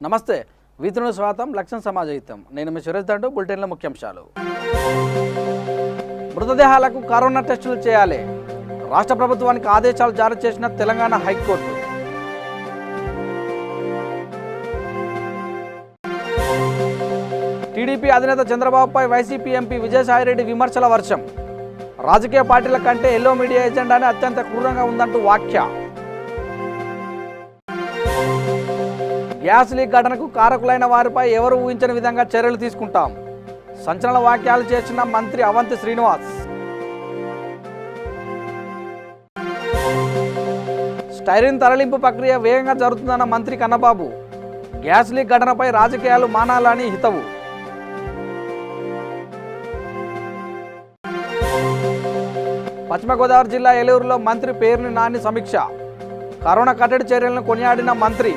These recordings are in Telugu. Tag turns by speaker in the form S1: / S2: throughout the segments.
S1: నమస్తే వీతును స్వాగతం లక్ష్యం సమాజహితం నేను మీ సురేష్ దండు బులెటిన్ల ముఖ్యాంశాలు మృతదేహాలకు కరోనా టెస్టులు చేయాలి రాష్ట్ర ప్రభుత్వానికి ఆదేశాలు జారీ చేసిన తెలంగాణ హైకోర్టు టీడీపీ అధినేత చంద్రబాబుపై వైసీపీ ఎంపీ విజయసాయిరెడ్డి విమర్శల వర్షం రాజకీయ పార్టీల కంటే ఎల్లో మీడియా ఎజెండానే అత్యంత క్రూరంగా ఉందంటూ వ్యాఖ్య గ్యాస్ లీక్ ఘటనకు కారకులైన వారిపై ఎవరు ఊహించని విధంగా చర్యలు తీసుకుంటాం సంచలన వ్యాఖ్యలు చేసిన మంత్రి అవంతి శ్రీనివాస్ స్టైరిన్ తరలింపు ప్రక్రియ వేగంగా జరుగుతుందన్న మంత్రి కన్నబాబు గ్యాస్ లీక్ ఘటనపై రాజకీయాలు మానాలని హితవు పశ్చిమ గోదావరి జిల్లా ఏలూరులో మంత్రి పేర్ని నాని సమీక్ష కరోనా కట్టడి చర్యలను కొనియాడిన మంత్రి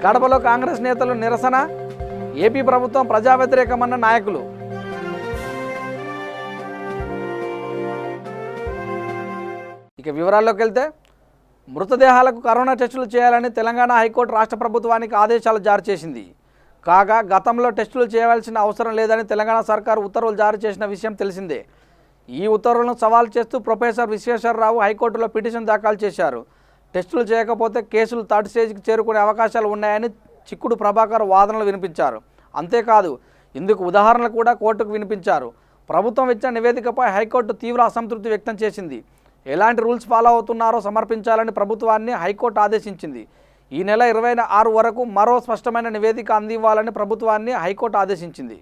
S1: కడపలో కాంగ్రెస్ నేతలు నిరసన ఏపీ ప్రభుత్వం ప్రజా వ్యతిరేకమన్న నాయకులు ఇక వివరాల్లోకి వెళ్తే మృతదేహాలకు కరోనా టెస్టులు చేయాలని తెలంగాణ హైకోర్టు రాష్ట్ర ప్రభుత్వానికి ఆదేశాలు జారీ చేసింది కాగా గతంలో టెస్టులు చేయవలసిన అవసరం లేదని తెలంగాణ సర్కారు ఉత్తర్వులు జారీ చేసిన విషయం తెలిసిందే ఈ ఉత్తర్వులను సవాల్ చేస్తూ ప్రొఫెసర్ విశ్వేశ్వరరావు హైకోర్టులో పిటిషన్ దాఖలు చేశారు టెస్టులు చేయకపోతే కేసులు థర్డ్ స్టేజ్కి చేరుకునే అవకాశాలు ఉన్నాయని చిక్కుడు ప్రభాకర్ వాదనలు వినిపించారు అంతేకాదు ఇందుకు ఉదాహరణలు కూడా కోర్టుకు వినిపించారు ప్రభుత్వం ఇచ్చిన నివేదికపై హైకోర్టు తీవ్ర అసంతృప్తి వ్యక్తం చేసింది ఎలాంటి రూల్స్ ఫాలో అవుతున్నారో సమర్పించాలని ప్రభుత్వాన్ని హైకోర్టు ఆదేశించింది ఈ నెల 26 వరకు మరో స్పష్టమైన నివేదిక అందివ్వాలని ప్రభుత్వాన్ని హైకోర్టు ఆదేశించింది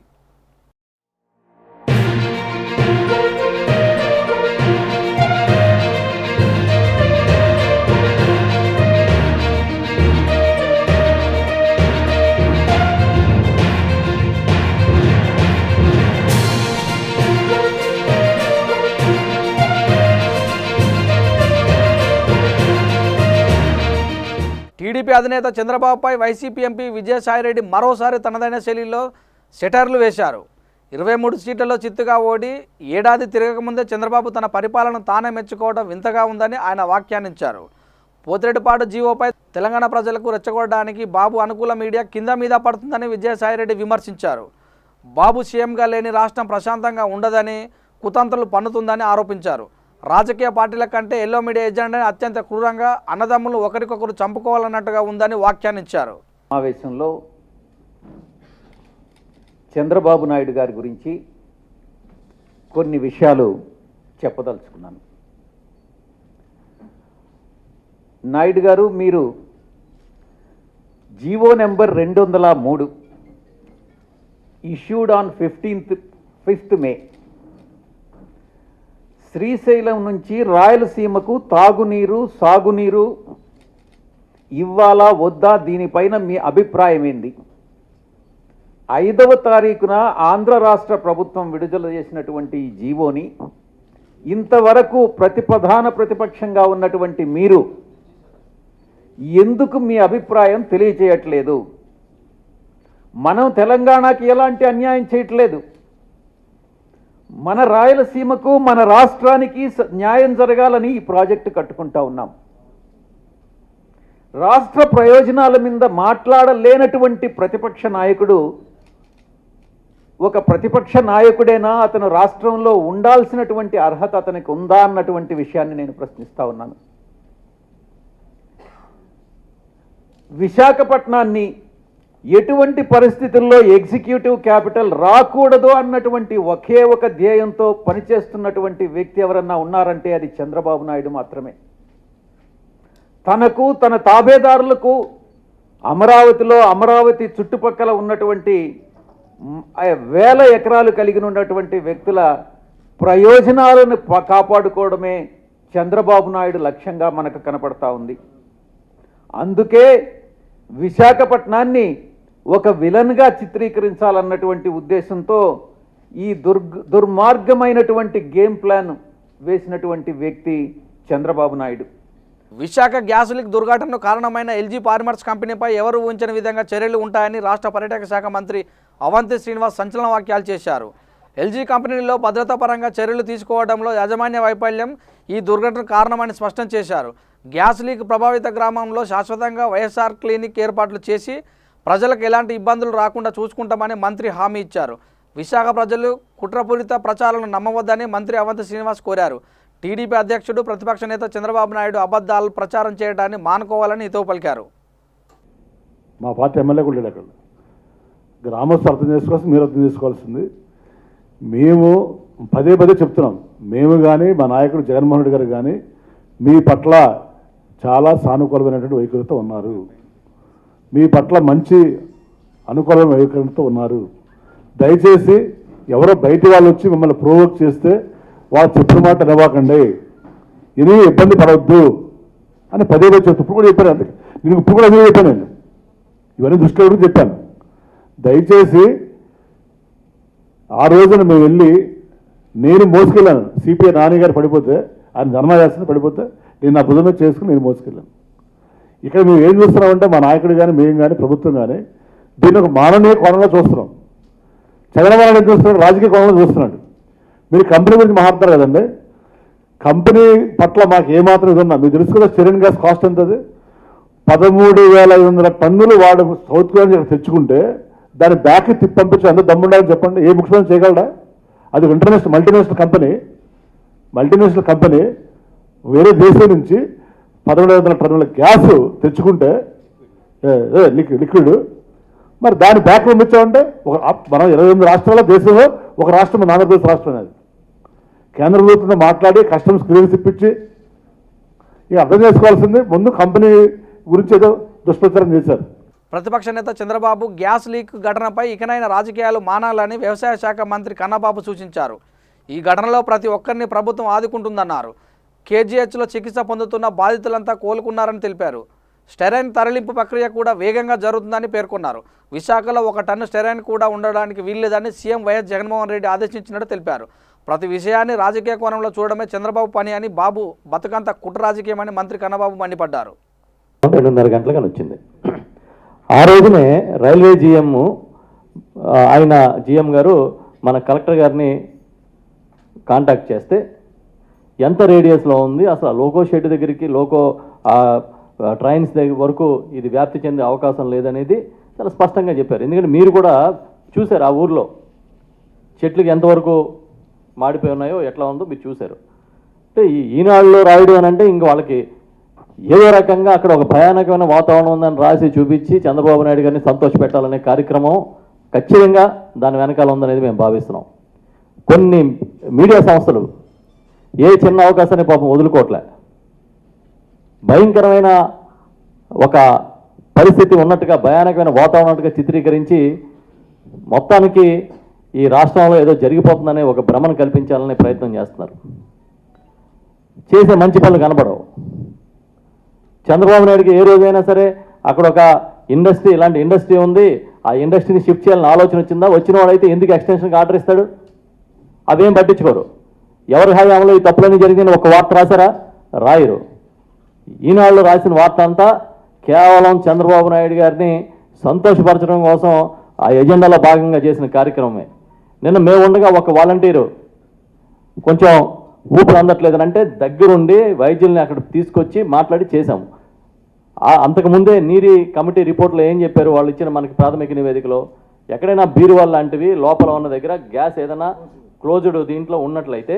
S1: టీడీపీ అధినేత చంద్రబాబుపై వైసీపీ ఎంపీ విజయసాయిరెడ్డి మరోసారి తనదైన శైలిలో సెటర్లు వేశారు 23 సీట్లలో చిత్తుగా ఓడి ఏడాది తిరగకముందే చంద్రబాబు తన పరిపాలన తానే మెచ్చుకోవడం వింతగా ఉందని ఆయన వ్యాఖ్యానించారు పోతిరెడ్డిపాడు జీవోపై తెలంగాణ ప్రజలకు రెచ్చగొట్టడానికి బాబు అనుకూల మీడియా కింద మీద పడుతుందని విజయసాయిరెడ్డి విమర్శించారు బాబు సీఎంగా లేని రాష్ట్రం ప్రశాంతంగా ఉండదని కుతంత్రాలు పన్నుతుందని ఆరోపించారు రాజకీయ పార్టీల కంటే ఎల్లో మీడియా ఎజెండాని అత్యంత క్రూరంగా అన్నదమ్ములు ఒకరికొకరు చంపుకోవాలన్నట్టుగా ఉందని వ్యాఖ్యానించారు
S2: సమావేశంలో చంద్రబాబు నాయుడు గారి గురించి కొన్ని విషయాలు చెప్పదలుచుకున్నాను. నాయుడు గారు, మీరు GO number 203 issued on 5th May Srisailam నుంచి రాయలసీమకు తాగునీరు సాగునీరు ఇవ్వాలా వద్దా దీనిపైన మీ అభిప్రాయం ఏంది? 5వ తారీఖున ఆంధ్ర రాష్ట్ర ప్రభుత్వం విడుదల చేసినటువంటి ఈ జీవోని ఇంతవరకు ప్రధాన ప్రతిపక్షంగా ఉన్నటువంటి మీరు ఎందుకు మీ అభిప్రాయం తెలియచేయట్లేదు? మనం తెలంగాణకి ఎలాంటి అన్యాయం చేయట్లేదు, మన రాయలసీమకు మన రాష్ట్రానికి న్యాయం జరగాలని ఈ ప్రాజెక్టు కట్టుకుంటా ఉన్నాం. రాష్ట్ర ప్రయోజనాల మీద మాట్లాడలేనటువంటి ప్రతిపక్ష నాయకుడు ఒక ప్రతిపక్ష నాయకుడేనా? అతను రాష్ట్రంలో ఉండాల్సినటువంటి అర్హత అతనికి ఉందా అన్నటువంటి విషయాన్ని నేను ప్రశ్నిస్తా ఉన్నాను. విశాఖపట్నాన్ని ఎటువంటి పరిస్థితుల్లో ఎగ్జిక్యూటివ్ క్యాపిటల్ రాకూడదు అన్నటువంటి ఒకే ఒక ధ్యేయంతో పనిచేస్తున్నటువంటి వ్యక్తి ఎవరన్నా ఉన్నారంటే అది చంద్రబాబు నాయుడు మాత్రమే. తనకు తన తాబేదారులకు అమరావతి చుట్టుపక్కల ఉన్నటువంటి వేల ఎకరాలు కలిగి ఉన్నటువంటి వ్యక్తుల ప్రయోజనాలను కాపాడుకోవడమే చంద్రబాబు నాయుడు లక్ష్యంగా మనకు కనపడతా ఉంది. అందుకే విశాఖపట్నాన్ని ఒక విలన్గా చిత్రీకరించాలన్నటువంటి ఉద్దేశంతో ఈ దుర్మార్గమైనటువంటి గేమ్ ప్లాన్ వేసినటువంటి వ్యక్తి చంద్రబాబు నాయుడు.
S1: విశాఖ గ్యాస్ లీక్ దుర్ఘటనకు కారణమైన ఎల్జీ పాలిమర్స్ కంపెనీపై ఎవరు ఊహించని విధంగా చర్యలు ఉంటాయని రాష్ట్ర పర్యాటక శాఖ మంత్రి అవంతి శ్రీనివాస్ సంచలన వ్యాఖ్యలు చేశారు. ఎల్జీ కంపెనీలో భద్రతా పరంగా చర్యలు తీసుకోవడంలో యాజమాన్య వైఫల్యం ఈ దుర్ఘటన కారణమని స్పష్టం చేశారు. గ్యాస్ లీక్ ప్రభావిత గ్రామంలో శాశ్వతంగా వైఎస్ఆర్ క్లినిక్ ఏర్పాట్లు చేసి ప్రజలకు ఎలాంటి ఇబ్బందులు రాకుండా చూసుకుంటామని మంత్రి హామీ ఇచ్చారు. విశాఖ ప్రజలు కుట్రపూరిత ప్రచారాలను నమ్మవద్దని మంత్రి అవంతి శ్రీనివాస్ కోరారు. టీడీపీ అధ్యక్షుడు ప్రతిపక్ష నేత చంద్రబాబు నాయుడు అబద్ధాలు ప్రచారం చేయడాన్ని మానుకోవాలని హితవు పలికారు.
S3: మా పార్టీ ఎమ్మెల్యే కూడా లేడు అక్కడ. గ్రామస్తులు అర్థం చేసుకోవాల్సి మీరు అర్థం చేసుకోవాల్సింది. మేము పదే పదే చెప్తున్నాం, మేము కానీ మా నాయకుడు జగన్మోహన్ రెడ్డి గారు కానీ మీ పట్ల చాలా సానుకూలమైనటువంటి వైఖరితో ఉన్నారు, మీ పట్ల మంచి అనుకూలమైన వైఖరితో ఉన్నారు. దయచేసి ఎవరో బయటి వాళ్ళు వచ్చి మిమ్మల్ని ప్రోవోక్ చేస్తే వాళ్ళు చెప్పిన మాట నివ్వకండి, ఇది ఇబ్బంది పడవద్దు అని పదే పదే చెప్తూ ఇప్పుడు కూడా చెప్పాను. అందుకే నేను ఇప్పుడు కూడా అదే చెప్పానండి, ఇవన్నీ దృష్టిలో కూడా చెప్పాను. దయచేసి ఆ రోజున మేము వెళ్ళి నేను మోసుకెళ్ళాను. సిపిఐ నాని గారు పడిపోతే, ఆయన ధర్మశాస్త్రం పడిపోతే నేను నా భుజం మీద చేసుకుని నేను మోసుకెళ్ళాను. ఇక్కడ మేము ఏం చూస్తున్నామంటే మా నాయకుడు కానీ మేము కానీ ప్రభుత్వం కానీ దీన్ని ఒక మానవీయ కోణంలో చూస్తున్నాం. చంద్రబాబు నాయుడు చూస్తున్నాడు, రాజకీయ కోణంలో చూస్తున్నాడు. మీరు కంపెనీ గురించి మాట్లాడతారు కదండి, కంపెనీ పట్ల మాకు ఏమాత్రం ఇది ఉన్నా మీకు తెలుసు కదా. స్టెరిన్ గ్యాస్ కాస్ట్ ఎంత? అది 13,500 టన్నులు వాడు సౌత్ కొరియా నుంచి తెచ్చుకుంటే దాన్ని బ్యాక్ తిప్పి పంపించి అందరూ దమ్ముండాలని చెప్పండి. ఏ ముఖ్యమంత్రి చేయగలడా? అది ఇంటర్నేషనల్ మల్టీనేషనల్ కంపెనీ వేరే దేశం నుంచి 13,500 టన్నుల గ్యాస్ తెచ్చుకుంటే లిక్విడ్, మరి దాన్ని బ్యాక్ పంపించామంటే మనం 28 రాష్ట్రాల దేశంలో ఒక రాష్ట్రం మన ఆంధ్రప్రదేశ్ రాష్ట్రం. అది కేంద్ర ప్రభుత్వంతో మాట్లాడి కస్టమ్స్ క్లియరెన్స్ ఇప్పించి ఇక అర్థం చేసుకోవాల్సింది. ముందు కంపెనీ గురించి ఏదో దుష్ప్రచారం చేశారు.
S1: ప్రతిపక్ష నేత చంద్రబాబు గ్యాస్ లీక్ ఘటనపై ఇకనైనా రాజకీయాలు మానాలని వ్యవసాయ శాఖ మంత్రి కన్నబాబు సూచించారు. ఈ ఘటనలో ప్రతి ఒక్కరిని ప్రభుత్వం ఆదుకుంటుందన్నారు. కేజీహెచ్లో చికిత్స పొందుతున్న బాధితులంతా కోలుకున్నారని తెలిపారు. స్టెరైన్ తరలింపు ప్రక్రియ కూడా వేగంగా జరుగుతుందని పేర్కొన్నారు. విశాఖలో 1 టన్ను స్టెరైన్ కూడా ఉండడానికి వీల్లేదని సీఎం వైఎస్ జగన్మోహన్ రెడ్డి ఆదేశించినట్టు తెలిపారు. ప్రతి విషయాన్ని రాజకీయ కోణంలో చూడడమే చంద్రబాబు పని అని, బాబు బతుకంత కుట్ర రాజకీయమని మంత్రి కన్నబాబు మండిపడ్డారు.
S2: 2:30 గంటలుగా వచ్చింది. ఆ రోజునే రైల్వే జీఎం ఆయన జీఎం గారు మన కలెక్టర్ గారిని కాంటాక్ట్ చేస్తే ఎంత రేడియస్లో ఉంది అసలు లోకో షెడ్ దగ్గరికి ట్రైన్స్ దగ్గర వరకు ఇది వ్యాప్తి చెందే అవకాశం లేదనేది చాలా స్పష్టంగా చెప్పారు. ఎందుకంటే మీరు కూడా చూశారు ఆ ఊర్లో చెట్లకి ఎంతవరకు మాడిపోయి ఉన్నాయో ఎట్లా ఉందో మీరు చూశారు. అంటే ఈనాడులో రాయడం అని అంటే ఇంక వాళ్ళకి ఏదో రకంగా అక్కడ ఒక భయానకమైన వాతావరణం ఉందని రాసి చూపించి చంద్రబాబు నాయుడు గారిని సంతోషపెట్టాలనే కార్యక్రమం ఖచ్చితంగా దాని వెనకాల ఉందనేది మేము భావిస్తున్నాం. కొన్ని మీడియా సంస్థలు ఏ చిన్న అవకాశాన్ని పాపం వదులుకోవట్లే. భయంకరమైన ఒక పరిస్థితి ఉన్నట్టుగా, భయానకమైన వాతావరణం ఉన్నట్టుగా చిత్రీకరించి మొత్తానికి ఈ రాష్ట్రంలో ఏదో జరిగిపోతుందనే ఒక భ్రమను కల్పించాలనే ప్రయత్నం చేస్తున్నారు. చేసే మంచి పనులు కనబడవు. చంద్రబాబు నాయుడుకి ఏ రోజైనా సరే అక్కడ ఒక ఇండస్ట్రీ, ఇలాంటి ఇండస్ట్రీ ఉంది, ఆ ఇండస్ట్రీని షిఫ్ట్ చేయాలని ఆలోచన వచ్చిందా? వచ్చిన వాడైతే ఎందుకు ఎక్స్టెన్షన్కి ఆర్డర్ ఇస్తాడు? అవేం పట్టించుకోరు. ఎవరి హయాంలో ఈ తప్పులన్నీ జరిగిందని ఒక వార్త రాశారా? రాయరు. ఈనాళ్ళు రాసిన వార్త అంతా కేవలం చంద్రబాబు నాయుడు గారిని సంతోషపరచడం కోసం ఆ ఎజెండాలో భాగంగా చేసిన కార్యక్రమమే. నిన్న మేము ఉండగా ఒక వాలంటీరు కొంచెం ఊపిరి అందట్లేదని అంటే దగ్గరుండి వైద్యుల్ని అక్కడ తీసుకొచ్చి మాట్లాడి చేశాము. అంతకుముందే నీరి కమిటీ రిపోర్ట్లో ఏం చెప్పారు? వాళ్ళు ఇచ్చిన మనకి ప్రాథమిక నివేదికలో ఎక్కడైనా బీరువాల్ లాంటివి లోపల ఉన్న దగ్గర గ్యాస్ ఏదైనా క్లోజ్డ్ దీంట్లో ఉన్నట్లయితే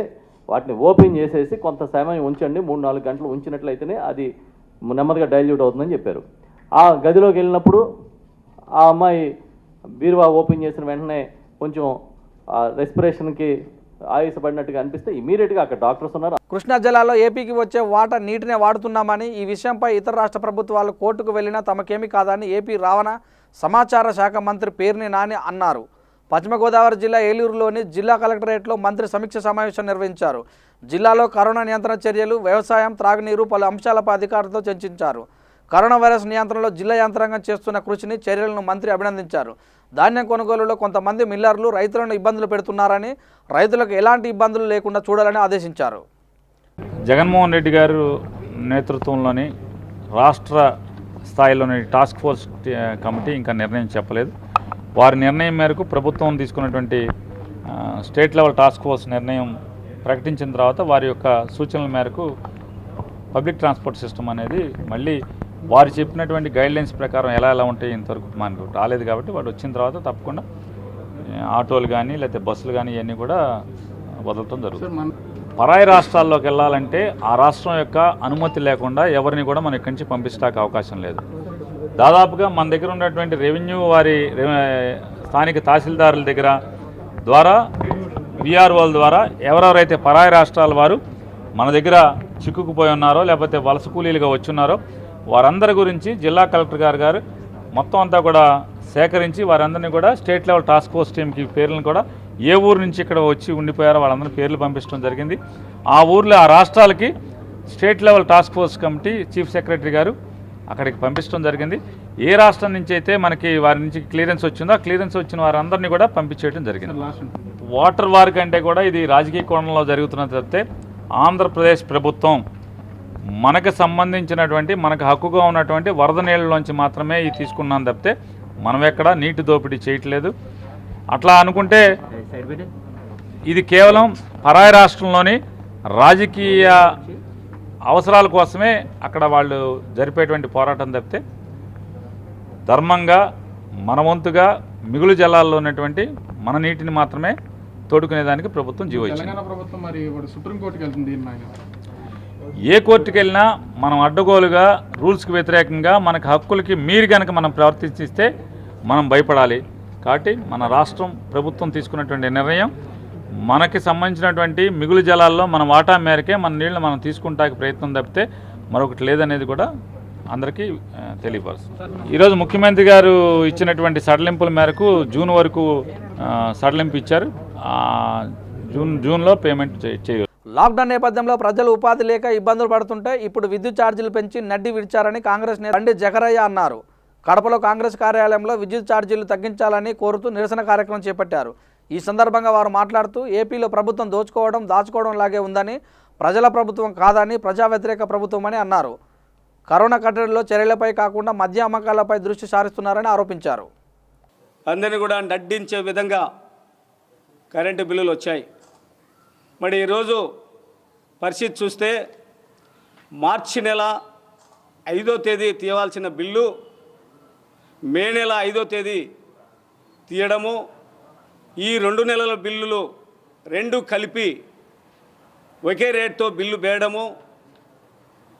S2: వాటిని ఓపెన్ చేసేసి కొంత సమయం ఉంచండి, 3-4 గంటలు ఉంచినట్లయితేనే అది నెమ్మదిగా డైల్యూట్ అవుతుందని చెప్పారు. ఆ గదిలోకి వెళ్ళినప్పుడు ఆ అమ్మాయి బీరువా ఓపెన్ చేసిన వెంటనే కొంచెం రెస్పిరేషన్కి ఆయుసపడినట్టుగా అనిపిస్తే ఇమీడియట్గా అక్కడ డాక్టర్స్ ఉన్నారు.
S1: కృష్ణా జిల్లాలో ఏపీకి వచ్చే వాటర్ నీటినే వాడుతున్నామని, ఈ విషయంపై ఇతర రాష్ట్ర ప్రభుత్వాలు కోర్టుకు వెళ్లినా తమకేమీ కాదని ఏపీ రవాణా సమాచార శాఖ మంత్రి పేర్ని నాని అన్నారు. పశ్చిమ గోదావరి జిల్లా ఏలూరులోని జిల్లా కలెక్టరేట్లో మంత్రి సమీక్ష సమావేశం నిర్వహించారు. జిల్లాలో కరోనా నియంత్రణ చర్యలు, వ్యవసాయం, త్రాగునీరు పలు అంశాలపై అధికారులతో చర్చించారు. కరోనా వైరస్ నియంత్రణలో జిల్లా యంత్రాంగం చేస్తున్న కృషిని, చర్యలను మంత్రి అభినందించారు. ధాన్యం కొనుగోలులో కొంతమంది మిల్లర్లు రైతులను ఇబ్బందులు పెడుతున్నారని, రైతులకు ఎలాంటి ఇబ్బందులు లేకుండా చూడాలని ఆదేశించారు.
S4: జగన్మోహన్ రెడ్డి గారు నేతృత్వంలోని రాష్ట్ర స్థాయిలోని టాస్క్ ఫోర్స్ కమిటీ ఇంకా నిర్ణయం చెప్పలేదు. వారి నిర్ణయం మేరకు ప్రభుత్వం తీసుకున్నటువంటి స్టేట్ లెవెల్ టాస్క్ ఫోర్స్ నిర్ణయం ప్రకటించిన తర్వాత వారి యొక్క సూచనల మేరకు పబ్లిక్ ట్రాన్స్పోర్ట్ సిస్టమ్ అనేది మళ్ళీ వారు చెప్పినటువంటి గైడ్లైన్స్ ప్రకారం ఎలా ఉంటాయి ఇంతవరకు మనకు రాలేదు కాబట్టి వాడు వచ్చిన తర్వాత తప్పకుండా ఆటోలు కానీ లేకపోతే బస్సులు కానీ ఇవన్నీ కూడా వదలటం జరుగుతుంది. పరాయి రాష్ట్రాల్లోకి వెళ్ళాలంటే ఆ రాష్ట్రం యొక్క అనుమతి లేకుండా ఎవరిని కూడా మనం ఇక్కడి నుంచి పంపించడానికి అవకాశం లేదు. దాదాపుగా మన దగ్గర ఉన్నటువంటి రెవెన్యూ వారి స్థానిక తహసీల్దారుల దగ్గర ద్వారా విఆర్ఓల ద్వారా ఎవరెవరైతే పరాయి రాష్ట్రాల వారు మన దగ్గర చిక్కుకుపోయి ఉన్నారో లేకపోతే వలస కూలీలుగా వచ్చున్నారో వారందరి గురించి జిల్లా కలెక్టర్ గారు మొత్తం అంతా కూడా సేకరించి వారందరినీ కూడా స్టేట్ లెవెల్ టాస్క్ ఫోర్స్ టీంకి పేర్లను కూడా ఏ ఊరు నుంచి ఇక్కడ వచ్చి ఉండిపోయారో వాళ్ళందరినీ పేర్లు పంపించడం జరిగింది. ఆ ఊర్లో ఆ రాష్ట్రాలకి state level task force committee chief secretary గారు అక్కడికి పంపించడం జరిగింది. ఏ రాష్ట్రం నుంచి అయితే మనకి వారి నుంచి క్లియరెన్స్ వచ్చిందో ఆ క్లియరెన్స్ వచ్చిన వారందరినీ కూడా పంపించేయడం జరిగింది. వాటర్ వార్ కంటే కూడా ఇది రాజకీయ కోణంలో జరుగుతున్న తప్పితే ఆంధ్రప్రదేశ్ ప్రభుత్వం మనకు సంబంధించినటువంటి మనకు హక్కుగా ఉన్నటువంటి వరద నీళ్ళలోంచి మాత్రమే ఇది తీసుకున్నాం తప్పితే మనం ఎక్కడ నీటి దోపిడీ చేయట్లేదు. అట్లా అనుకుంటే ఇది కేవలం పరాయి రాష్ట్రంలోని రాజకీయ అవసరాల కోసమే అక్కడ వాళ్ళు జరిపేటువంటి పోరాటం తప్పితే ధర్మంగా మన వంతుగా మిగులు జలాల్లో ఉన్నటువంటి మన నీటిని మాత్రమే తోడుకునేదానికి ప్రభుత్వం జీవో ఇచ్చింది. ఏ కోర్టుకు వెళ్ళినా మనం అడ్డగోలుగా రూల్స్కి వ్యతిరేకంగా మనకు హక్కులకి మీరు కనుక మనం ప్రవర్తిస్తే మనం భయపడాలి. కాబట్టి మన రాష్ట్రం ప్రభుత్వం తీసుకున్నటువంటి నిర్ణయం మనకి సంబంధించినటువంటి మిగులు జలాల్లో మన వాటా మేరకే మన నీళ్ళని మనం తీసుకుంటానికి ప్రయత్నం తప్పితే మరొకటి లేదనేది కూడా అందరికీ తెలియపరుస్తుంది. ఈరోజు ముఖ్యమంత్రి గారు ఇచ్చినటువంటి సడలింపుల మేరకు జూన్ వరకు సడలింపు ఇచ్చారు. జూన్లో పేమెంట్ చేయవచ్చు.
S1: లాక్డౌన్ నేపథ్యంలో ప్రజలు ఉపాధి లేక ఇబ్బందులు పడుతుంటే ఇప్పుడు విద్యుత్ ఛార్జీలు పెంచి నడ్డి విడిచారని కాంగ్రెస్ నేత బండి జకరయ్య అన్నారు. కడపలో కాంగ్రెస్ కార్యాలయంలో విద్యుత్ ఛార్జీలు తగ్గించాలని కోరుతూ నిరసన కార్యక్రమం చేపట్టారు. ఈ సందర్భంగా వారు మాట్లాడుతూ ఏపీలో ప్రభుత్వం దాచుకోవడం లాగే ఉందని, ప్రజల ప్రభుత్వం కాదని, ప్రజా వ్యతిరేక ప్రభుత్వం అని అన్నారు. కరోనా కట్టడిలో చర్యలపై కాకుండా మద్య అమ్మకాలపై దృష్టి సారిస్తున్నారని ఆరోపించారు.
S5: అందరినీ కూడా నడ్డించే విధంగా కరెంటు బిల్లులు వచ్చాయి. మరి ఈరోజు పరిస్థితి చూస్తే మార్చి నెల 5వ తేదీ తీయవలసిన బిల్లు మే నెల 5వ తేదీ తీయడము, ఈ 2 నెలల బిల్లులు రెండు కలిపి ఒకే రేట్తో బిల్లు వేయడము,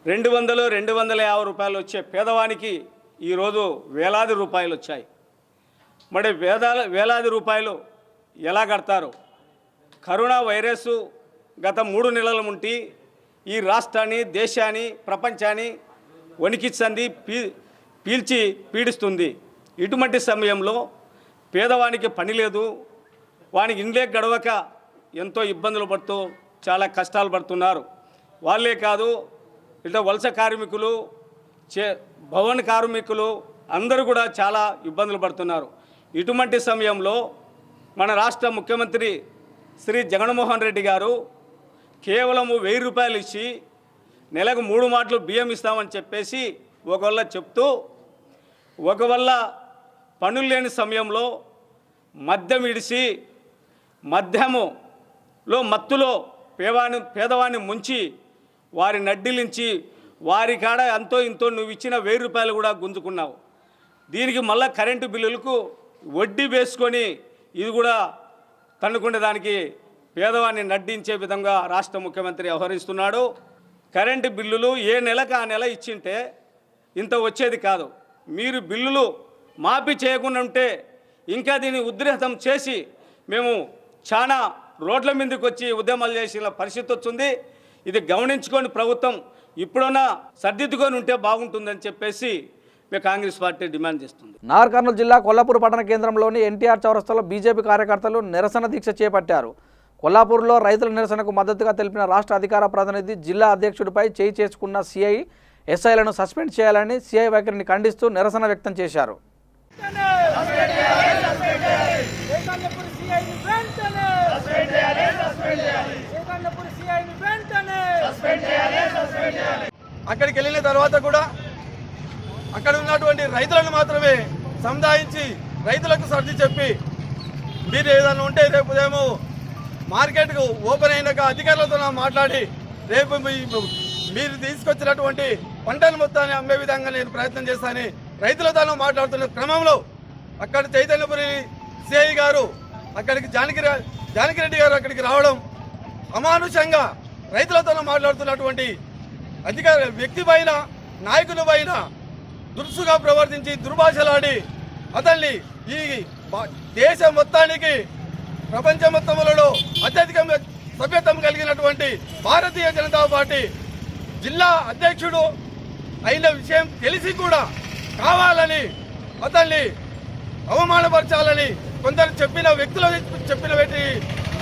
S5: 200-250 రూపాయలు వచ్చే పేదవానికి ఈరోజు వేలాది రూపాయలు వచ్చాయి. మరి వేలాది రూపాయలు ఎలా కడతారు? కరోనా వైరస్ గత 3 నెలల నుండి ఈ రాష్ట్రాన్ని, దేశాన్ని, ప్రపంచాన్ని వణికిస్తుంది, పీల్చి పీడిస్తుంది. ఇటువంటి సమయంలో పేదవానికి పని లేదు, వానికి ఇండ్లే గడవక ఎంతో ఇబ్బందులు పడుతూ చాలా కష్టాలు పడుతున్నారు. వాళ్ళే కాదు, ఇట్లా వలస కార్మికులు, భవన కార్మికులు అందరూ కూడా చాలా ఇబ్బందులు పడుతున్నారు. ఇటువంటి సమయంలో మన రాష్ట్ర ముఖ్యమంత్రి శ్రీ జగన్మోహన్ రెడ్డి గారు కేవలం 1000 రూపాయలు ఇచ్చి నెలకు 3 మాటలు బియ్యం ఇస్తామని చెప్పేసి ఒకవల్ల చెప్తూ, ఒకవల్ల పనులు లేని సమయంలో మద్యం ఇడిసి మద్యములో మత్తులో పేదవాన్ని ముంచి వారి నడ్డిలించి వారి కాడ అంతో ఇంతో నువ్వు ఇచ్చిన 1000 రూపాయలు కూడా గుంజుకున్నావు. దీనికి మళ్ళీ కరెంటు బిల్లులకు వడ్డీ వేసుకొని ఇది కూడా తన్నుకునే దానికి పేదవాన్ని నడ్డించే విధంగా రాష్ట్ర ముఖ్యమంత్రి వ్యవహరిస్తున్నాడు. కరెంటు బిల్లులు ఏ నెలకు ఆ నెల ఇచ్చింటే ఇంత వచ్చేది కాదు. మీరు బిల్లులు మాఫీ చేయకుండా ఉంటే ఇంకా దీన్ని ఉధృతం చేసి మేము చాలా రోడ్ల మీదకి వచ్చి ఉద్యమాలు చేసిన పరిస్థితి వచ్చింది. ఇది గమనించుకొని ప్రభుత్వం ఇప్పుడన్నా సర్దిద్దుకొని ఉంటే బాగుంటుందని చెప్పేసి కాంగ్రెస్ పార్టీ డిమాండ్ చేస్తుంది.
S1: నాగర్ కర్నూలు జిల్లా కొల్లాపూర్ పట్టణ కేంద్రంలోని ఎన్టీఆర్ చౌరస్తాలో బీజేపీ కార్యకర్తలు నిరసన దీక్ష చేపట్టారు. కొల్లాపూర్లో రైతుల నిరసనకు మద్దతుగా తెలిపిన రాష్ట్ర అధికార ప్రతినిధి జిల్లా అధ్యక్షుడిపై చేయి చేసుకున్న సిఐ, ఎస్ఐలను సస్పెండ్ చేయాలని సిఐ వైఖరిని ఖండిస్తూ నిరసన వ్యక్తం చేశారు.
S6: అక్కడికి వెళ్ళిన తర్వాత కూడా అక్కడ ఉన్నటువంటి రైతులను మాత్రమే సముదాయించి రైతులకు సర్ది చెప్పి మీరు ఏదైనా ఉంటే రేపు ఉదయం మార్కెట్కు ఓపెన్ అయినాక అధికారులతో మాట్లాడి రేపు మీరు తీసుకొచ్చినటువంటి పంటను మొత్తాన్ని అమ్మే విధంగా నేను ప్రయత్నం చేస్తానని రైతులతో మాట్లాడుతున్న క్రమంలో అక్కడ చైతన్యపురి సిఐ గారు అక్కడికి జానకిరెడ్డి గారు అక్కడికి రావడం అమానుషంగా రైతులతో మాట్లాడుతున్నటువంటి అధికార వ్యక్తి పైన నాయకుల పైన దురుసుగా ప్రవర్తించి దుర్భాషలాడి అతన్ని ఈ దేశం మొత్తానికి ప్రపంచ మొత్తంలో అత్యధికంగా సభ్యత్వం కలిగినటువంటి భారతీయ జనతా పార్టీ జిల్లా అధ్యక్షుడు అయిన విషయం తెలిసి కూడా కావాలని అతన్ని అవమానపరచాలని కొందరు చెప్పిన వ్యక్తులు చెప్పిన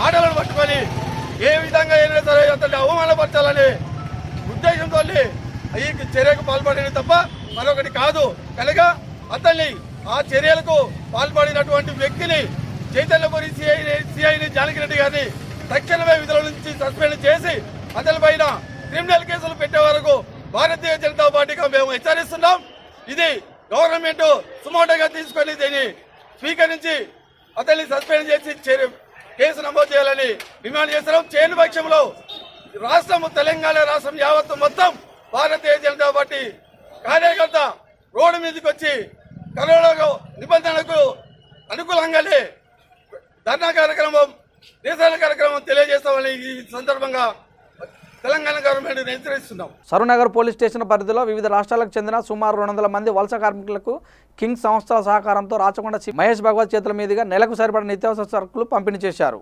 S6: మాటలను పట్టుకొని ఏ విధంగా అయినా సరే అతన్ని అవమానపరచాలనే ఉద్దేశంతో ఈ చర్యకు పాల్పడింది తప్ప మరొకటి కాదు. కనుక అతన్ని ఆ చర్యలకు పాల్పడినటువంటి వ్యక్తిని చైతన్యపురి సిఐని జానకిరెడ్డి గారిని తక్షణమే విధుల నుంచి సస్పెండ్ చేసి అతని పైన క్రిమినల్ కేసులు పెట్టే వరకు భారతీయ జనతా పార్టీగా మేము హెచ్చరిస్తున్నాం. ఇది గవర్నమెంట్ సుమోటోగా తీసుకొని దీన్ని స్వీకరించి అతన్ని సస్పెండ్ చేసి కేసు నమోదు చేయాలని డిమాండ్ చేస్తున్నాం. చేయని పక్షంలో రాష్ట్రం తెలంగాణ రాష్ట్రం యావత్తు మొత్తం భారతీయ జనతా పార్టీ కార్యకర్త రోడ్డు మీదకి వచ్చి కరోనా నిబంధనలకు అనుకూలంగానే ధర్నా కార్యక్రమం నిరసన కార్యక్రమం తెలియజేస్తామని ఈ సందర్భంగా తెలంగాణ గవర్నమెంట్ హెచ్చరిస్తున్నాం.
S1: సరూనగర్ పోలీస్ స్టేషన్ పరిధిలో వివిధ రాష్ట్రాలకు చెందిన సుమారు 200 మంది వలస కార్మికులకు కింగ్ సంస్థల సహకారంతో రాచకొండ మహేష్ భగవత్ చేతుల మీదుగా నెలకు సరిపడిన నిత్యావసర సరుకులు పంపిణీ చేశారు.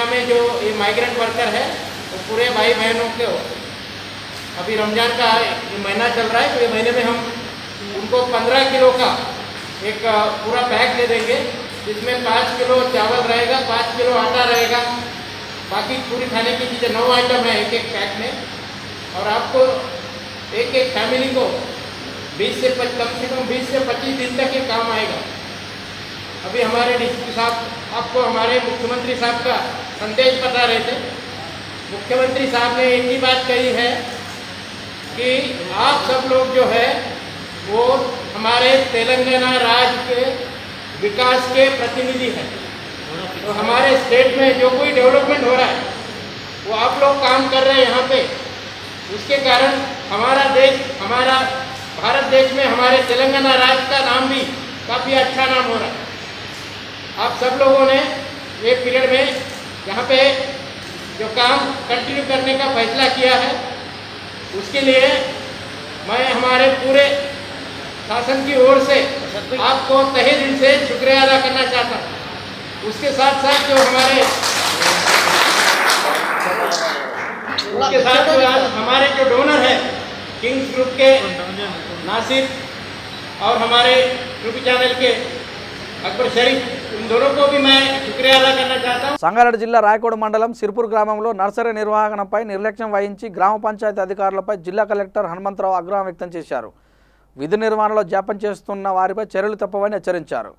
S7: में जो ये माइग्रेंट वर्कर है वो पूरे भाई बहनों के हो। अभी रमज़ान का ये महीना चल रहा है तो ये महीने में हम उनको 15 किलो का एक पूरा पैक दे देंगे जिसमें 5 किलो चावल रहेगा, 5 किलो आटा रहेगा, बाकी पूरी खाने की चीज़ें 9 आइटम है एक एक पैक में। और आपको एक एक फैमिली को कम से कम 20 से 25 दिन तक ये काम आएगा। अभी हमारे डीसीपी साहब आपको हमारे मुख्यमंत्री साहब का संदेश बता रहे थे। मुख्यमंत्री साहब ने एक ही बात कही है कि आप सब लोग जो है वो हमारे तेलंगाना राज्य के विकास के प्रतिनिधि हैं। तो हमारे स्टेट में जो कोई डेवलपमेंट हो रहा है वो आप लोग काम कर रहे हैं यहाँ पे, उसके कारण हमारा देश, हमारा भारत देश में हमारे तेलंगाना राज्य का नाम भी काफ़ी अच्छा नाम हो रहा है। आप सब लोगों ने एक पीरियड में यहाँ पे जो काम कंटिन्यू करने का फैसला किया है उसके लिए मैं हमारे पूरे शासन की ओर से आपको तहे दिल से शुक्रिया अदा करना चाहता हूँ। उसके साथ साथ जो हमारे जो डोनर है किंग्स ग्रुप के नासिर और हमारे यूट्यूब चैनल के अकबर शरीफ, इन दोनों को भी मैं शुक्रिया अदा करना चाहता हूँ।
S1: సంగారెడ్డి జిల్లా రాయకోడ మండలం సిర్పూర్ గ్రామంలో నర్సరీ నిర్వహణపై నిర్లక్ష్యం వహించి గ్రామ పంచాయతీ అధికారులపై జిల్లా కలెక్టర్ హనుమంతరావు ఆగ్రహం వ్యక్తం చేశారు. విధి నిర్వహణలో జాప్యం చేస్తున్న వారిపై చర్యలు తప్పవని హెచ్చరించారు.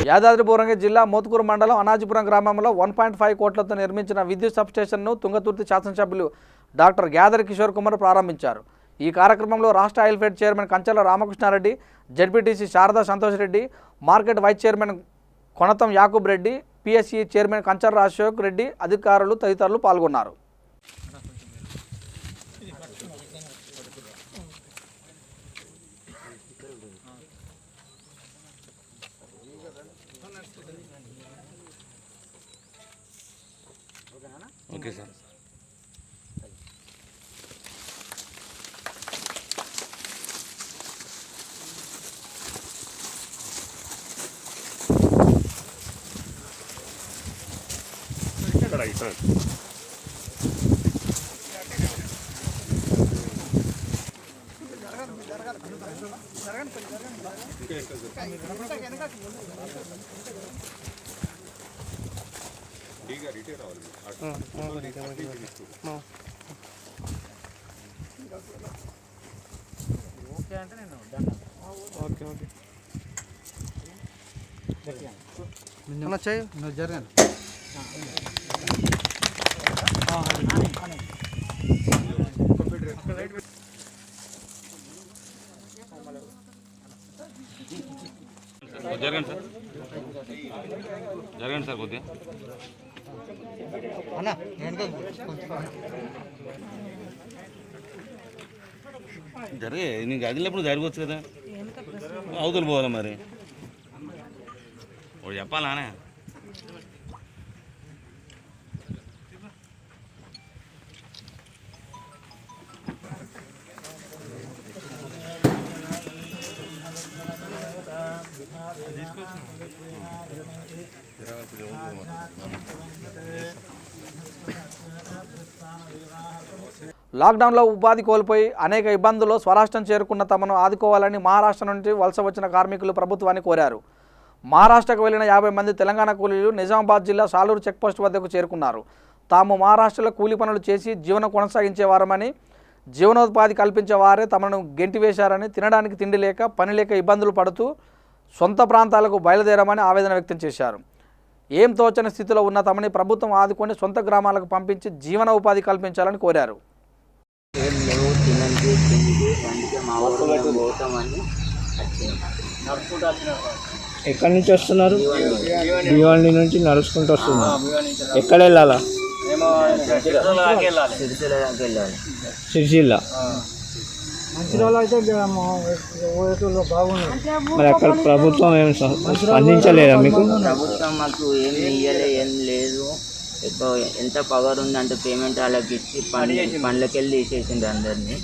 S1: యాదాద్రి భువనగిరి జిల్లా మోత్కూరు మండలం అనాజీపురం గ్రామంలో 1.5 కోట్లతో నిర్మించిన విద్యుత్ సబ్స్టేషన్ను తుంగతుర్తి శాసనసభ్యులు డాక్టర్ గ్యాదర్ కిషోర్ కుమార్ ప్రారంభించారు. ఈ కార్యక్రమంలో రాష్ట్ర oil fed chairman Kanchala Ramakrishna Reddy, ZPTC Sharada Santosh Reddy, market vice chairman Konatham Yakub Reddy, PSC chairman Kanchala Ashok Reddy, అధికారులు తదితరులు పాల్గొన్నారు.
S8: Okay sir. జరగండి సార్, జరగండి సార్ కొద్దిగా. జరిగే నీకు అదిలేప్పుడు జరగవచ్చు కదా, అవతల పోవాలి మరి. వాడు చెప్పాలానే.
S1: లాక్డౌన్లో ఉపాధి కోల్పోయి అనేక ఇబ్బందుల్లో స్వరాష్ట్రం చేరుకున్న తమను ఆదుకోవాలని మహారాష్ట్ర నుంచి వలస వచ్చిన కార్మికులు ప్రభుత్వాన్ని కోరారు. మహారాష్ట్రకు వెళ్లిన 50 మంది తెలంగాణ కూలీలు నిజామాబాద్ జిల్లా సాలూరు చెక్పోస్ట్ వద్దకు చేరుకున్నారు. తాము మహారాష్ట్రలో కూలీ పనులు చేసి జీవనం కొనసాగించేవారమని, జీవనోపాధి కల్పించే వారే తమను గెంటివేశారని, తినడానికి తిండి లేక పని లేక ఇబ్బందులు పడుతూ సొంత ప్రాంతాలకు బయలుదేరమని ఆవేదన వ్యక్తం చేశారు. ఏం తోచని స్థితిలో ఉన్న తమని ప్రభుత్వం ఆదుకొని సొంత గ్రామాలకు పంపించి జీవన ఉపాధి కల్పించాలని కోరారు.
S9: ఏం లేవు, తినండి తిండి అందుకే మా ఊరు పోతామని
S10: ఎక్కడి నుంచి వస్తున్నారు? భివండి నుంచి నడుచుకుంటూ వస్తున్నారు. ఎక్కడ వెళ్ళాలా?
S9: సిరిసిల్ల దాకా వెళ్ళాలి.
S10: సిరిసిల్ల. మరి అక్కడ ప్రభుత్వం ఏం స్పందించలేదా మీకు?
S9: ప్రభుత్వం మాకు ఏం ఇయ్యలే, ఏం లేదు. ఎంత పవర్ ఉందంటే పేమెంట్ వాళ్ళకి ఇచ్చి పండ్లకి వెళ్ళి తీసేసింది అందరినీ.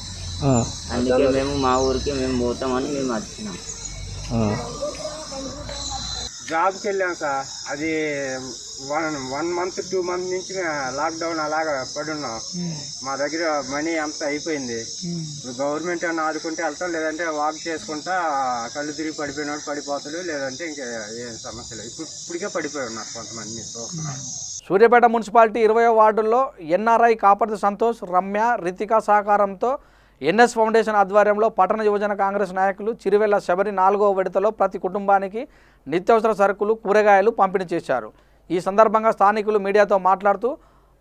S9: అందుకే మేము మా ఊరికి మేము పోతామని మేము వచ్చినాం.
S7: జాబ్కి వెళ్ళాం సార్. అది 1 month 2 months నుంచి లాక్డౌన్ అలాగా పడున్నాం. మా దగ్గర మనీ అంతా అయిపోయింది. గవర్నమెంట్ అన్న ఆదుకుంటే వెళ్తాం, లేదంటే వాక్ చేసుకుంటా కళ్ళు తిరిగి పడిపోయినాడు పడిపోతాడు, లేదంటే ఇంకా ఏం సమస్యలు. ఇప్పటికే పడిపోయి ఉన్నారు కొంతమంది చూస్తున్నారు.
S1: సూర్యాపేట మున్సిపాలిటీ 20వ వార్డుల్లో ఎన్ఆర్ఐ కాపర్తి సంతోష్, రమ్య, రితిక సహకారంతో ఎన్ఎస్ ఫౌండేషన్ ఆధ్వర్యంలో పట్టణ యువజన కాంగ్రెస్ నాయకులు చిరువెల్ల శబరి 4వ విడతలో ప్రతి కుటుంబానికి నిత్యావసర సరుకులు, కూరగాయలు పంపిణీ చేశారు. ఈ సందర్భంగా స్థానికులు మీడియాతో మాట్లాడుతూ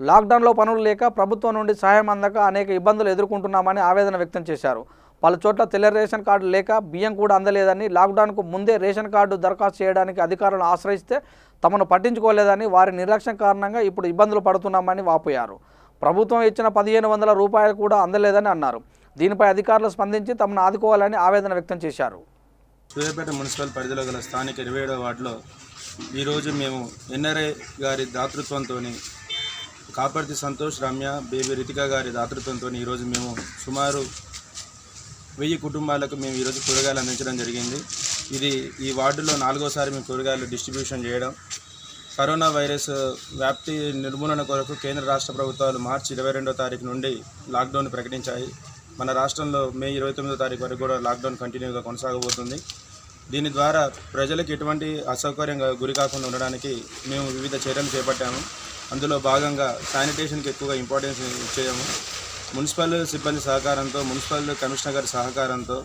S1: లాక్డౌన్లో పనులు లేక ప్రభుత్వం నుండి సహాయం అందక అనేక ఇబ్బందులు ఎదుర్కొంటున్నామని ఆవేదన వ్యక్తం చేశారు. పలు చోట్ల తెల్ల రేషన్ కార్డు లేక బియ్యం కూడా అందలేదని, లాక్డౌన్కు ముందే రేషన్ కార్డు దరఖాస్తు చేయడానికి అధికారులను ఆశ్రయిస్తే తమను పట్టించుకోలేదని, వారి నిర్లక్ష్యం కారణంగా ఇప్పుడు ఇబ్బందులు పడుతున్నామని వాపోయారు. ప్రభుత్వం ఇచ్చిన 1500 రూపాయలు కూడా అందలేదని అన్నారు. దీనిపై అధికారులు స్పందించి తమను ఆదుకోవాలని ఆవేదన వ్యక్తం చేశారు.
S11: సూర్యాపేట మున్సిపల్ పరిధిలో గల స్థానిక 27వ వార్డులో ఈరోజు మేము ఎన్ఆర్ఐ గారి దాతృత్వంతో కాపర్తి సంతోష్, రమ్య, బేబీ రితిక గారి దాతృత్వంతో ఈరోజు మేము సుమారు 1000 కుటుంబాలకు మేము ఈరోజు కూరగాయలు అందించడం జరిగింది. ఇది ఈ వార్డులో 4వసారి మేము కూరగాయలు డిస్ట్రిబ్యూషన్ చేయడం. కరోనా వైరస్ వ్యాప్తి నిర్మూలన కొరకు కేంద్ర రాష్ట్ర ప్రభుత్వాలు మార్చి 22వ తారీఖు నుండి లాక్డౌన్ ప్రకటించాయి. మన రాష్ట్రంలో మే 29వ తారీఖు వరకు కూడా లాక్డౌన్ కంటిన్యూగా కొనసాగబోతుంది. దీని ద్వారా ప్రజలకు ఎటువంటి అసౌకర్యంగా గురి కాకుండా ఉండడానికి మేము వివిధ చర్యలు చేపట్టాము. అందులో భాగంగా శానిటేషన్కి ఎక్కువగా ఇంపార్టెన్స్ ఇచ్చాము. మున్సిపల్ సిబ్బంది సహకారంతో, మున్సిపల్ కమిషనర్ గారి సహకారంతో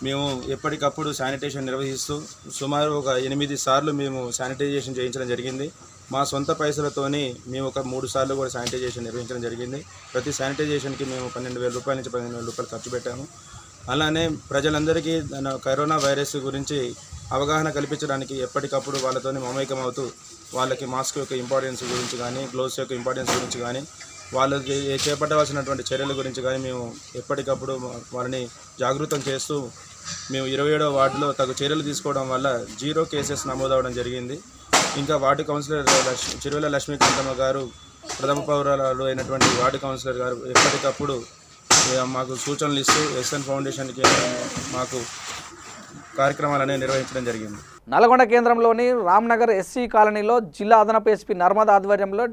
S11: మేము ఎప్పటికప్పుడు శానిటేషన్ నిర్వహిస్తూ సుమారు ఒక 8 సార్లు మేము శానిటైజేషన్ చేయించడం జరిగింది. మా సొంత పైసలతోని మేము ఒక 3 సార్లు కూడా శానిటైజేషన్ నిర్వహించడం జరిగింది. ప్రతి శానిటైజేషన్కి మేము 12,000 రూపాయల నుంచి 15,000 రూపాయలు ఖర్చు పెట్టాము. అలానే ప్రజలందరికీ కరోనా వైరస్ గురించి అవగాహన కల్పించడానికి ఎప్పటికప్పుడు వాళ్ళతో మమేకం అవుతూ వాళ్ళకి మాస్క్ యొక్క ఇంపార్టెన్స్ గురించి కానీ, గ్లోవ్స్ యొక్క ఇంపార్టెన్స్ గురించి కానీ, వాళ్ళకి చేపట్టవలసినటువంటి చర్యల గురించి కానీ మేము ఎప్పటికప్పుడు వాళ్ళని జాగృతం చేస్తూ మేము 27వ వార్డులో తగు చర్యలు తీసుకోవడం వల్ల 0 కేసెస్ నమోదవడం జరిగింది. ఇంకా వార్డు కౌన్సిలర్ చిరువెల్ల లక్ష్మీకాంతమ్మ గారు ప్రథమ పౌరాలు అయినటువంటి వార్డు కౌన్సిలర్ గారు ఎప్పటికప్పుడు మాకు సూచనలు ఇస్తూ ఎస్ఎన్ ఫౌండేషన్కి మాకు కార్యక్రమాలనే నిర్వహించడం జరిగింది.
S1: నల్గొండ కేంద్రంలోని రామ్నగర్ ఎస్సీ కాలనీలో జిల్లా అదనపు ఎస్పీ నర్మదా ఆధ్వర్యంలో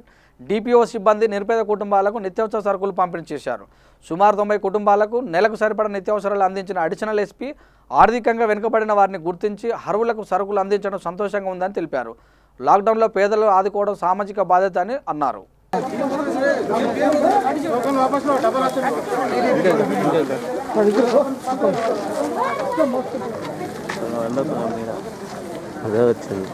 S1: డిపిఓ సిబ్బంది నిరుపేద కుటుంబాలకు నిత్యావసర సరుకులు పంపిణీ చేశారు. సుమారు 90 కుటుంబాలకు నెలకు సరిపడా నిత్యావసరాలు అందించిన అడిషనల్ ఎస్పీ ఆర్థికంగా వెనుకబడిన వారిని గుర్తించి అర్హులకు సరుకులు అందించడం సంతోషంగా ఉందని తెలిపారు. లాక్డౌన్లో పేదలు ఆదుకోవడం సామాజిక బాధ్యత అని అన్నారు.
S9: అదే వచ్చింది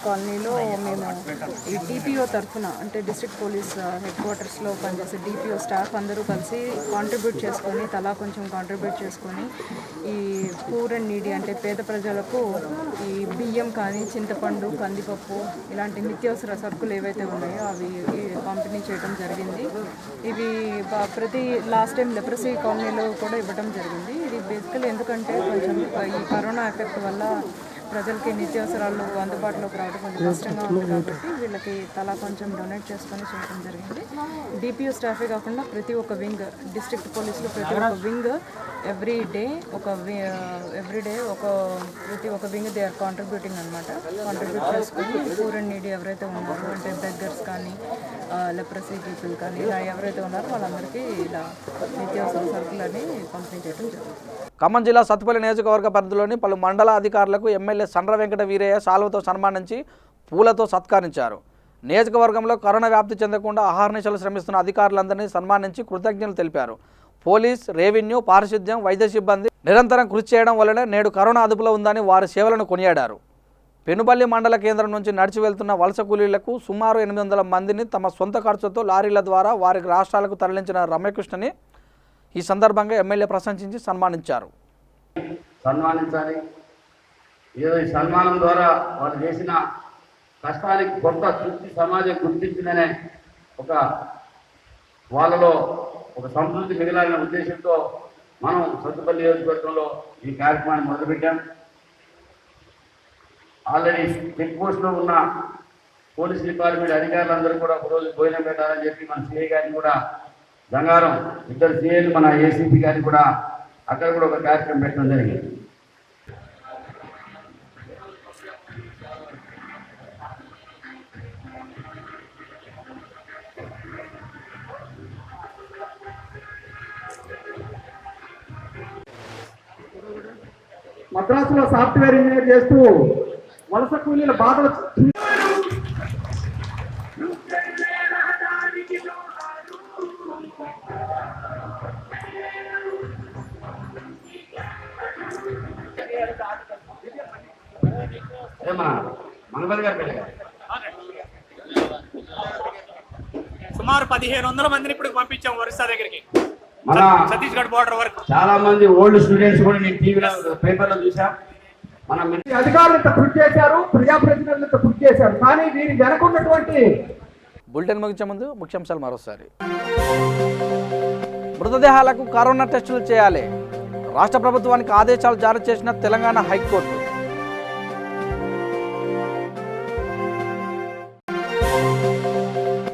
S12: కాలనీలో మేము ఈ డిపిఓ తరఫున అంటే డిస్ట్రిక్ట్ పోలీస్ హెడ్ క్వార్టర్స్లో పనిచేసే డిపిఓ స్టాఫ్ అందరూ కలిసి కాంట్రిబ్యూట్ చేసుకొని తలా కొంచెం కాంట్రిబ్యూట్ చేసుకొని ఈ పూర్ అండ్ నీడీ అంటే పేద ప్రజలకు ఈ బియ్యం కానీ చింతపండు కందిపప్పు ఇలాంటి నిత్యావసర సరుకులు ఏవైతే ఉన్నాయో అవి పంపిణీ చేయడం జరిగింది. ఇవి ప్రతి లాస్ట్ టైం లెప్రసీ కాలనీలో కూడా ఇవ్వడం జరిగింది. ఇది బేసికలీ ఎందుకంటే కొంచెం ఈ కరోనా ఎఫెక్ట్ వల్ల ప్రజలకి నిత్యావసరాలు అందుబాటులోకి రావడం కొంచెం కష్టంగా ఉంది కాబట్టి వీళ్ళకి తలా కొంచెం డొనేట్ చేసుకొని చేయడం జరిగింది. డిపిఓ స్టాఫే కాకుండా ప్రతి ఒక్క వింగ్ డిస్ట్రిక్ట్ పోలీసులో ప్రతి ఒక్క వింగ్ ఎవ్రీ డే ప్రతి ఒక్క వింగ్ దే ఆర్ కాంట్రిబ్యూటింగ్ అనమాట. కాంట్రిబ్యూట్ చేసుకొని పూర్ అండ్ నీడీ ఎవరైతే ఉన్నారో అంటే బెగ్గర్స్ కానీ లెప్రసీ పీపుల్ కానీ ఇలా ఎవరైతే ఉన్నారో వాళ్ళందరికీ ఇలా నిత్యావసర సరుకులని పంపిణీ చేయడం జరుగుతుంది.
S1: ఖమ్మం జిల్లా సత్తుపల్లి నియోజకవర్గ పరిధిలోని పలు మండల అధికారులకు ఎమ్మెల్యే సండ్ర వెంకట వీరయ్య శాలువతో సన్మానించి పూలతో సత్కరించారు. నియోజకవర్గంలో కరోనా వ్యాప్తి చెందకుండా అహర్నిశలు శ్రమిస్తున్న అధికారులందరినీ సన్మానించి కృతజ్ఞతలు తెలిపారు. పోలీస్, రెవెన్యూ, పారిశుద్ధ్యం, వైద్య సిబ్బంది నిరంతరం కృషి చేయడం వల్లనే నేడు కరోనా అదుపులో ఉందని వారి సేవలను కొనియాడారు. పెనుబల్లి మండల కేంద్రం నుంచి నడిచి వెళ్తున్న వలస కూలీలకు సుమారు 800 మందిని తమ సొంత ఖర్చుతో లారీల ద్వారా వారి రాష్ట్రాలకు తరలించిన రమ్యకృష్ణని ఈ సందర్భంగా ఎమ్మెల్యే ప్రశంసించి సన్మానించారు.
S13: సన్మానించాలి. ఏదో ఈ సన్మానం ద్వారా వాళ్ళు చేసిన కష్టానికి కొంత తృప్తి సమాజం గుర్తించిందనే ఒక వాళ్ళలో ఒక సంతృప్తి మిగిలిన ఉద్దేశంతో మనం సత్తుపల్లి నియోజకవర్గంలో ఈ కార్యక్రమాన్ని మొదలుపెట్టాం. ఆల్రెడీ చెక్ పోస్ట్లో ఉన్న పోలీస్ డిపార్ట్మెంట్ అధికారులందరూ కూడా ఒకరోజు భోజనం పెట్టాలని చెప్పి మన సిఐ గారిని కూడా గంగారం 2 సిఐలు మన ఏసీపీ గారిని కూడా అక్కడ కూడా ఒక కార్యక్రమం పెట్టడం జరిగింది.
S10: మద్రాసులో సాఫ్ట్వేర్ ఇంజనీర్ చేస్తూ వలస కూలీల బాధలు
S7: సుమారు 1500 మందిని ఇప్పుడు పంపించాం ఒరిస్సా దగ్గరికి,
S13: మన
S7: ఛత్తీస్గఢ్ బోర్డర్ వరకు.
S13: చాలా మంది ఓల్డ్ స్టూడెంట్స్ కూడా నేను టీవీలో పేపర్లో చూసా. మన
S10: అధికారులు ఇంత కృషి చేశారు, ప్రజాప్రతినిధులు ఇంత కృషి చేశారు, కానీ వీరి వెనకున్నటువంటి
S1: బులెటిన్ ముగించే ముందు ముఖ్యాంశాలు మరోసారి. మృతదేహాలకు కరోనా టెస్టులు చేయాలి. రాష్ట్ర ప్రభుత్వానికి ఆదేశాలు జారీ చేసిన తెలంగాణ హైకోర్టు.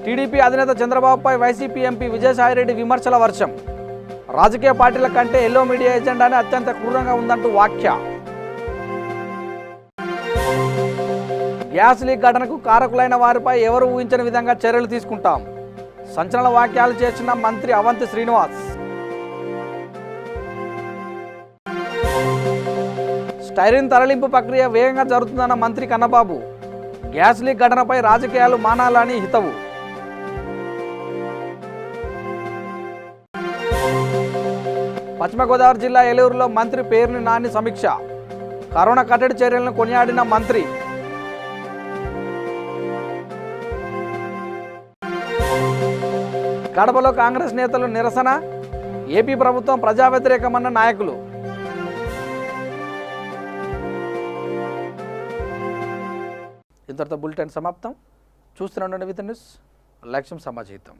S1: టీడీపీ అధినేత చంద్రబాబుపై వైసీపీ ఎంపీ విజయసాయిరెడ్డి విమర్శల వర్షం. రాజకీయ పార్టీల కంటే ఎల్లో మీడియా ఎజెండానే అత్యంత క్రూరంగా ఉందంటూ వ్యాఖ్య. గ్యాస్ లీక్ ఘటనకు కారకులైన వారిపై ఎవరు ఊహించని విధంగా చర్యలు తీసుకుంటాం. సంచలన వ్యాఖ్యలు చేసిన మంత్రి అవంతి శ్రీనివాస్. స్టైరిన్ తరలింపు ప్రక్రియ వేగంగా జరుగుతుందన్న మంత్రి కన్నబాబు. గ్యాస్ లీక్ ఘటనపై రాజకీయాలు మానాలని హితవు. పశ్చిమ గోదావరి జిల్లా ఏలూరులో మంత్రి పేర్ని నాని సమీక్ష. కరోనా కట్టడి చర్యలను కొనియాడిన మంత్రి. కడపలో కాంగ్రెస్ నేతలు నిరసన. ఏపీ ప్రభుత్వం ప్రజా వ్యతిరేకమన్న నాయకులు. ఇంతటితో బులెటిన్ సమాప్తం. చూస్తూనే ఉండండి విత్ న్యూస్. లక్ష్యం సమాజహితం.